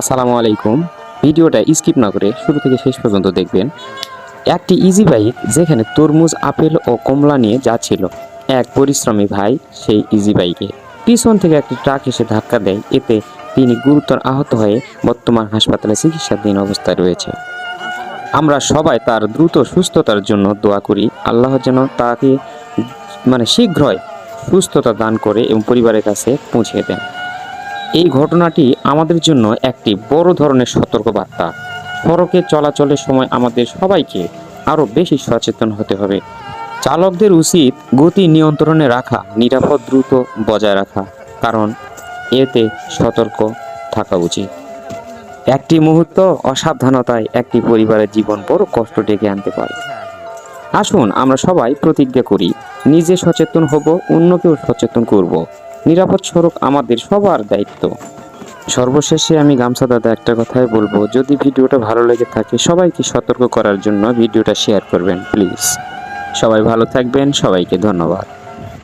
আসসালামু আলাইকুম। ভিডিওটা স্কিপ না করে শুরু থেকে শেষ পর্যন্ত দেখবেন। একটি ইজি বাইক যেখানে তরমুজ, আপেল ও কমলা নিয়ে যাচ্ছিল এক পরিশ্রমী ভাই সেই ইজি বাইকে। পিছন থেকে একটি ট্রাক এসে ধাক্কা দেয়, এতে তিনি গুরুতর আহত হয়ে বর্তমান হাসপাতালে চিকিৎসাধীন অবস্থায় রয়েছে। আমরা সবাই তার দ্রুত সুস্থতার জন্য দোয়া করি। আল্লাহ যেন তাকে শীঘ্রই সুস্থতা দান করে এবং পরিবারের কাছে পৌঁছে দেন। এই ঘটনাটি আমাদের জন্য একটি বড় ধরনের সতর্কবার্তা। সড়কে চলাচলের সময় আমাদের সবাইকে আরও বেশি সচেতন হতে হবে। চালকদের উচিত গতি নিয়ন্ত্রণে রাখা, নিরাপদ দ্রুত বজায় রাখা, কারণ এতে সতর্ক থাকা উচিত। একটি মুহূর্ত অসাবধানতায় একটি পরিবারের জীবন বড় কষ্ট ডেকে আনতে পারে। আসুন আমরা সবাই প্রতিজ্ঞা করি, নিজে সচেতন হব, অন্যকেও সচেতন করব। নিরাপদ সড়ক আমাদের সবার দায়িত্ব। সর্বশেষে আমি গামছা দাদা একটা কথাই বলবো, যদি ভিডিওটা ভালো লেগে থাকে সবাইকে সতর্ক করার জন্য ভিডিওটা শেয়ার করবেন প্লিজ। সবাই ভালো থাকবেন, সবাইকে ধন্যবাদ।